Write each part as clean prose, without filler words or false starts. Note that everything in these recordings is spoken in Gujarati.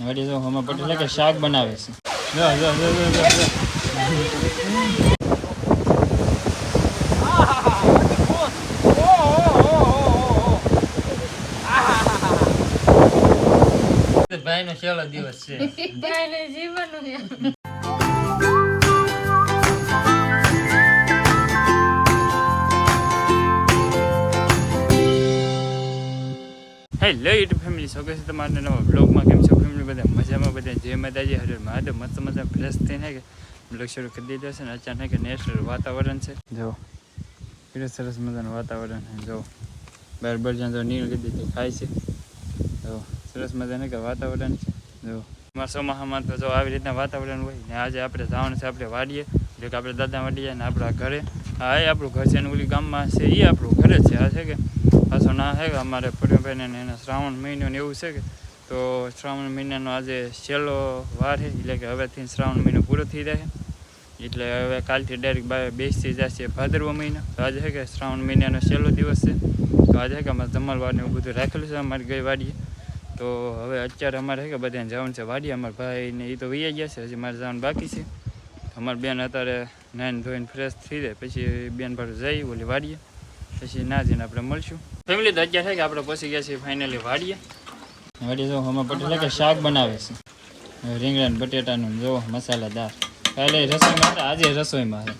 વળી જો હમણાં પટેલ કે શાક બનાવે છે. જો જો જો જો ભાઈ નો છેલ્લો દિવસ છે. ભાઈ ને જીવનનો હેલો યુટ્યુબ ફેમિલી, સ્વાગત છે તમારા નવા બ્લોગમાં. કેમ છો ફેમિલી? બધા મજામાં? બધા જય માતાજી, હરે મહાદેવ. મસ્ત મજા ફ્રેશ થઈને કે બ્લોગ શરૂ કરી દીધો છે ને અચાનક નેચરલ વાતાવરણ છે. જો કેટલું સરસ મજાનું વાતાવરણ છે. જો બહાર બરજાન જો નીલ કીધી તે ખાય છે. જો સરસ મજાનું કે વાતાવરણ છે. જો અમારા ચોમાસામાં તો જો આવી રીતના વાતાવરણ હોય ને આજે આપણે જવાનું છે આપણે વાડીએ, એટલે કે આપણે દાદા વાડીએ ને આપણા ઘરે. હા, એ આપણું ઘર છે ને ઓલી ગામમાં છે એ આપણું ઘર જ છે. આ છે કે પાછો ના છે કે અમારે પૂર્ણભાઈને એના શ્રાવણ મહિનો ને એવું છે કે તો શ્રાવણ મહિનાનો આજે છેલ્લો વાર છે, એટલે કે હવેથી શ્રાવણ મહિનો પૂરો થઈ જાય. એટલે હવે કાલથી ડાયરેક્ટ બેસી જશે ભાદરવો મહિનો. તો આજે છે કે શ્રાવણ મહિનાનો છેલ્લો દિવસ છે. તો આજે કે અમારે જમણવારને એવું બધું રાખેલું છે અમારી ગઈ વાડીએ. તો હવે અત્યારે અમારે છે કે બધાને જવાનું છે વાડીએ. અમારા ભાઈને એ તો વૈયા ગયા છે, હજી મારે જવાનું બાકી છે. અમારી બેન અત્યારે નાઈને ધોઈને ફ્રેશ થઈ જાય પછી બેન ભાડું જઈ ઓલી વાડીએ, પછી ના જઈને આપણે મળશું ફેમિલી. તો અત્યારે છે કે આપણે પહોંચી ગયા છીએ ફાઇનલી વાડીએ. વાડીએ જો હમણાં પટેલ કે શાક બનાવે છે રીંગણા ને બટેટાનું. જો મસાલાદાર. કાલે રસોઈમાં હતા, આજે રસોઈમાં છે.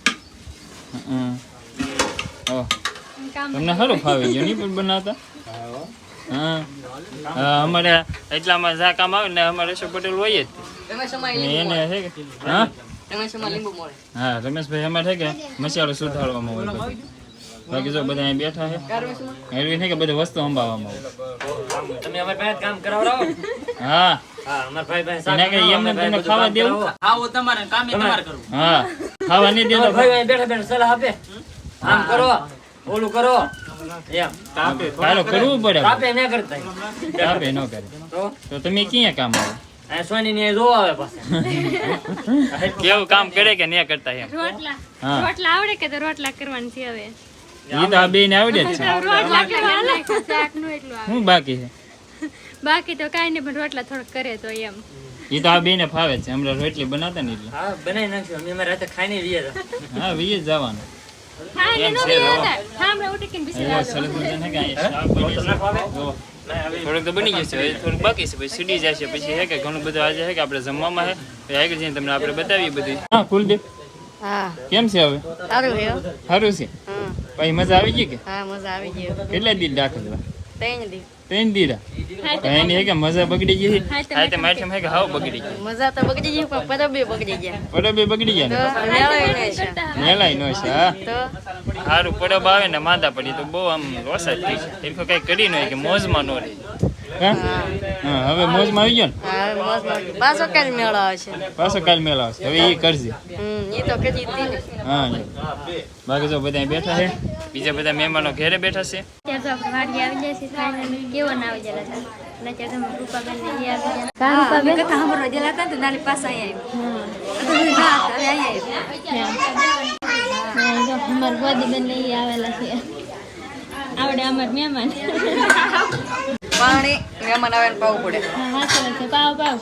તમને સારું ફાવી ગયું નહીં પણ બનાવતા? હા, અમારે એટલામાં જા કામ આવે ને અમારે રસો પટેલ હોય જ એને છે કે હા હા રમેશભાઈ અમારે છે કે મસાલો સુધારવામાં હોય. બાકી જો બધા અહીં બેઠા છે એવી છે કે બધી વસ્તુ સંભાળવામાં હોય. તમે અમારી પાસે કામ કરાવરાવો. હા અમાર ભાઈ પાસે એને કે એમને તમને ખાવા દેવું. આવો તમારે કામ તમારે કરવું. હા, ખાવા નહીં દેતો ભાઈ બેઠા બેઠા સલાહ આપે. આમ કરો, ઓલું કરો, એમ કાલો કરવું પડે. આપે ન કરતા. આપે ન કરે તો તમે ક્યાં કામ આવો? આ સોની ને જો આવે પાછા. કેવું કામ કરે કે નહીં કરતા એમ? રોટલા આવડે કે તો રોટલા કરવાની છે હવે. ઈ તો આ બેન આવડે જ છે. રોટલા કરવાના શાકનું એટલું આવે. શું બાકી છે? બાકી તો કાઈ નહીં, પણ રોટલા થોડક કરે તો એમ. ઈ તો આ બેને ફાવે છે. હમણાં રોટલી બનાવતા ને એટલે હા બનાવી નાખ્યો. અમે અમારે રાતે ખાઈને રહ્યા હતા. હા વીએ જ જવાનું. ખાઈને નો બેહતા. ઠામડા ઉઠી કે બિસી એવો સરસ મજાનો કે અહીંયા શાક બની છે. જો, થોડુંક તો બની ગયું છે, હવે થોડુંક બાકી છે, પછી સીડી જાય છે. પછી હે કે ઘણું બધું આજે હે કે આપણે જમવામાં હે આગળ જઈને તમને આપણે બતાવીએ બધું. હા કુલદીપ, હા કેમ છે હવે? સારું છે. સારું છે. પછી મજા આવી ગઈ કે? હા મજા આવી ગઈ. કેટલા દી દાખલ? 3 દી. 3 દીરા. એની હે કે મજા બગડી ગઈ. હા તે માઠેમ હે કે હાવ બગડી ગઈ. મજા તો બગડી ગઈ પણ પરબે બગડી ગયા. પડબે બગડી ગયા ને મેળાય નહીં છે. મેલાય નો છે. હા તો સારું પડબ આવે ને માંદા પડી તો બહુ આમ લોસા થઈ છે. એ કઈ કરી ન હોય કે મોજમાં ન રહી. હા હવે મોજમાં આવી ગયો ને. હા મોજમાં પાછો કાલ મેળો આવશે. પાછો કાલ મેળા આવશે. હવે એ કરશે. એ તો કરી દીધી ને. હા બાકી તો બધા બેઠા છે, બીજા બધા મહેમાનો ઘરે બેઠા છે. ત્યાં તો આપણે વાડી આવી જાય છે. ફાઇનલી કેવો ના આવી જાય છે. અને ત્યાં તમે રૂપાબેન ને ઈ આવી જાય. કા રૂપાબેન કથા સાંભળવા ગયેલા હતા તો નાની પાસે અહીંયા આવી. જો અમાર ગોદીબેન ને ઈ આવેલા છે. આવડે અમાર મહેમાન. પાણી મહેમાન આવે ને પાવું પડે. હા સાચું છે. પાવ પાવ.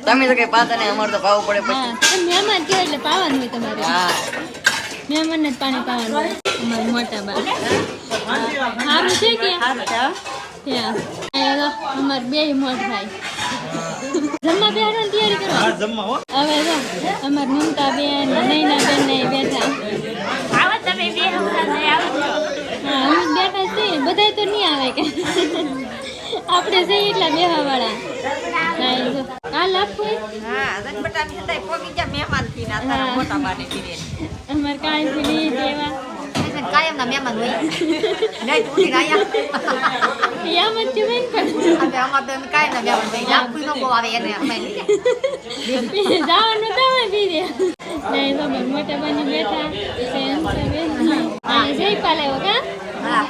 તમે તો કઈ પાતા નહીં, અમારે તો પાવું પડે પછી. હા તો મહેમાન કયો એટલે પાવાનું હોય તમારે. હા મહેમાન ને પાણી પાવાનું હોય. અમાર મોટા બા સારું છે કે સારું છે. ત્યાં અમાર બે મોટ ભાઈ જમવા બેસવાની તૈયારી કરો. હવે જો અમાર મમતા બેન નૈના બેન ને બેઠા. હા અમે જ બેઠા છીએ. બધા તો નહીં આવે કે આપણે જઈએ એટલા બેહવા વાળા. કાલ આપવું હા જનબટાની હતા પોગી ગયા મહેમાન થી ના તારા મોટા બાને પીરે. અમાર કાંઈ પીલી દેવા કાયમ ના મહેમાન હોય. નહીં તું આયા યામ જ બેન પણ હવે અમાર તો કાય ના મહેમાન હોય. લાખું નો આવે એને અમે જવાનું તો અમે પીરે. નહીં તો મોટા બાની બેઠા જઈ પાલે કા. હા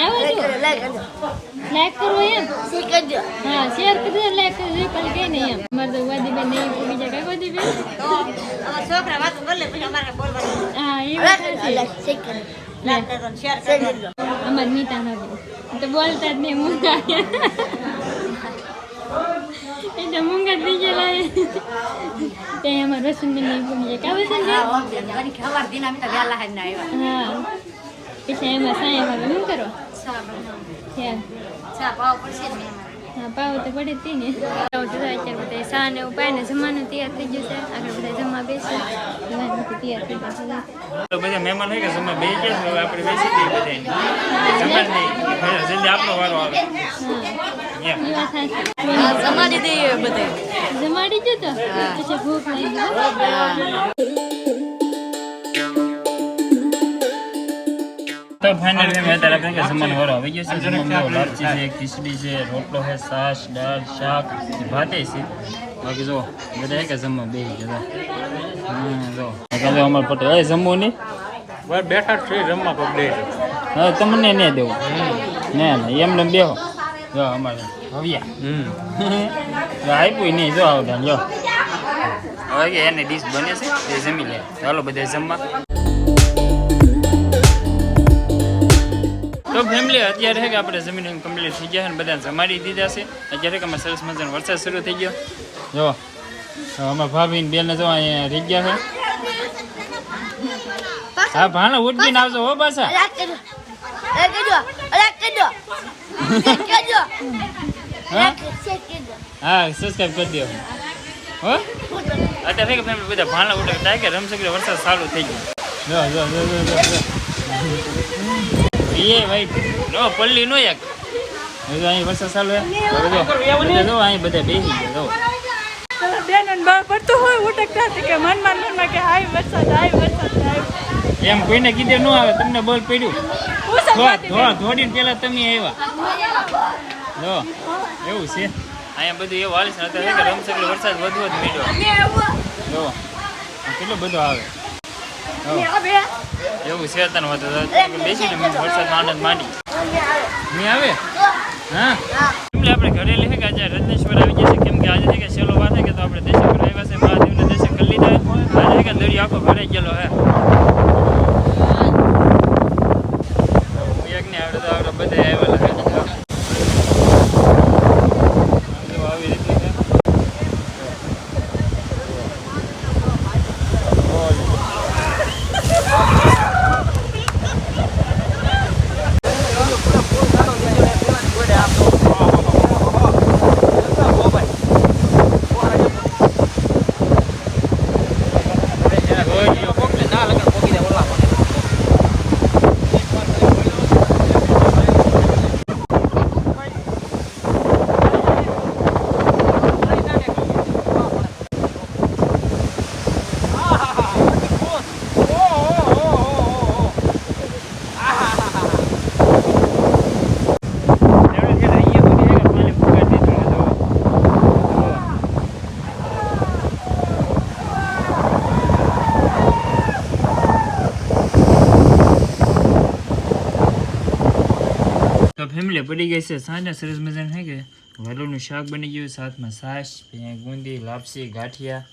આવ્યો છો લાઈક કરો એમ. હા શેર કરજો, લાઈક કરજો. પણ કઈ નહીં એમ મારે તો વાદીબેન નહીં બીજા કઈ વાદીબેન તો અમાર છોકરા વાતો બોલે પછી અમારે બોલવાનું. હા એ લાઈક કરો શેર કરો. અમાર નીતા નથી તો બોલતા જ નહીં. મુંગા તો મૂંગા થઈ ગયેલા ત્યાં અમારે વસંતબેન ભૂલી જાય કાં વસંત ઘણી ખબર દિન અમે તો વહેલા હાજ ના આવ્યા હા પછી એમાં સાયા ભાવે શું કરો ચા બનાવો. ત્યાં ચા પાવ પડશે ને એમાં. હા પાવ તો પડી જ હતી ને અત્યારે બધા સા ને એવું પાય ને જમવાનું તૈયાર થઈ ગયું છે આગળ બધા જમવા બેસે તૈયાર થઈ જશે તો બધા મહેમાન હોય કે જમવા બેસી ગયા હવે આપણે બેસી જઈએ બધા જમવા જ નહીં જલ્દી આપણો વારો આવે એમ એ વાત સાચી જમાડી દઈએ બધે. જમાડી જો તો પછી ભૂખ લાગી તો ફાઇનલ એમ અત્યારે આપણે કે જમવાનો વારો આવી ગયો છે જમવામાં લાપસી છે ખીચડી છે રોટલો છે છાશ દાળ શાક ભાતે છે બાકી જો બધા કે જમવા બેસી ગયા જો જો અમારે પટેલ એ જમવું નહીં બસ બેઠા જ છે જમવા કોક દે હા તમને નહીં દેવું ના ના એમને બેહો જો અમારે હવ્યા જો આપ્યું નહીં જો આવતા જો હવે કે એને ડીશ બને છે એ જમી લે ચાલો બધા જમવા તો ફેમિલી અત્યારે કે આપણે જમીન કમ્પ્લીટ થઈ ગયા છે બધા જમાડી દીધા છે અત્યારે કે અમારે સરસ મજાનો વરસાદ શરૂ થઈ ગયો જો અમારા ભાભી ને બેન જો અહીંયા રહી ગયા છે હા ભાણા ઉઠીને આવજો હો પાછા હા સબસ્ક્રાઈબ કરી દો હો અત્યારે કે ફેમિલી બધા ભાણા ઉઠે ટાઈગર રમસકડે વરસાદ ચાલુ થઈ ગયો જો જો જો જો એ ભાઈ નો પલ્લી નો એક અહીં વરસાદ ચાલુ હે જો અહીં બધા બેસી ગયા જો બેન અને બા પડતો હોય ઉટકતા હતી કે મનમાં કે હાય વરસાદ એમ કોઈને કીધે ન આવે તમને બોલ પડ્યું ધોડીને પેલા તમે આવ્યા જો એવું છે અહીંયા બધું એવું હાલે છે અત્યારે કે રમસકડે વરસાદ વધુ જ મીડ્યો જો કેટલો બધો આવે એવું છે તને વધુ બેસીને વરસાદમાં આનંદ માની નહીં આવે હા એટલે આપણે ઘરે લઈએ કે આજે રત્નેશ્વર આવી જશે કેમ કે આજે કે છેલ્લો વાર છે કે તો આપણે દર્શન કરવા આવ્યા છે મહાદેવના દર્શન કરી લીધા આજે કે દરિયો આખો ભરાઈ ગયેલો હે એક ને આવડે તો આપણે બધા આવેલા હે આવી રીતે ફેમિલી પડી ગઈ છે સાંજના સરસ મજાનું છે કે વલોનું શાક બની ગયું સાથમાં છાશ ગુંદી લાપસી ગાંઠિયા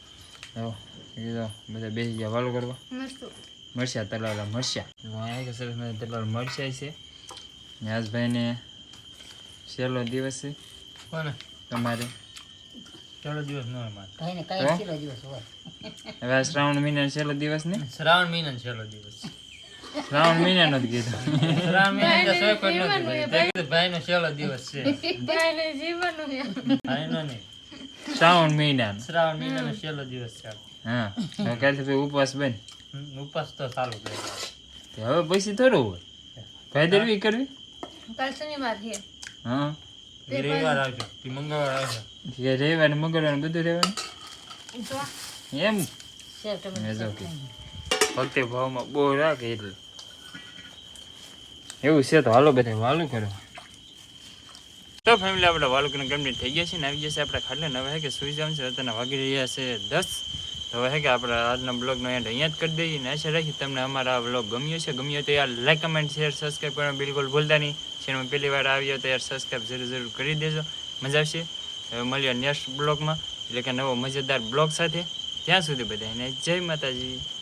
બધા બેસી ગયા વાલો કરવા મરચા તલાવેલા મરચા કે સરસ મજા તલાવેલા મરચા છે ન્યાસભાઈને છેલ્લો દિવસ છે કોને તમારે છેલ્લો દિવસ ન હોય મારે કઈ ને કઈ છેલ્લો દિવસ હોય. હવે આ શ્રાવણ મહિના છેલ્લો દિવસ ને શ્રાવણ મહિનાનો છેલ્લો દિવસ શ્રાવણ મહિનાનો જ કીધું શ્રાવણ મહિના તો સોય કોઈ નથી ભાઈનો છેલ્લો દિવસ છે ભાઈનો નહીં શ્રાવણ મહિનાનો શ્રાવણ મહિનાનો છેલ્લો દિવસ છે હા હવે કાલથી પછી ઉપવાસ બન ઉપવાસ તો ચાલુ કરે હવે પછી થોડું હોય ભાઈ દરવી કરવી કાલ શનિવાર છે હા રવિવાર આવજો કે મંગળવાર આવજો રવિવાર ને મંગળવાર ને બધું રહેવાનું એમ ભક્તિ ભાવમાં બહુ રાખે એટલે એવું છે તો હાલો બધા વાલું કરો તો ફેમિલી આપણે વાલું કરીને કમ્પ્લીટ થઈ ગયા છે ને આવી જશે આપણે ખાટલે ને હવે કે સુઈ જવાનું છે અત્યારના વાગી રહ્યા છે 10 તો હવે કે આપણે આજનો બ્લોગનો એન્ડ અહીંયા જ કરી દઈએ ને આશા રાખી તમને અમારા બ્લોગ ગમ્યો તો યાર લાઈક કમેન્ટ શેર સબસ્ક્રાઈબ કરવાનું બિલકુલ ભૂલતા નહીં ચેનલમાં પહેલી વાર આવ્યો તો યાર સબસ્ક્રાઈબ જરૂર કરી દેજો મજા આવશે હવે મળીએ નેક્સ્ટ બ્લોગમાં એટલે કે નવો મજેદાર બ્લોગ સાથે ત્યાં સુધી બધાને જય માતાજી.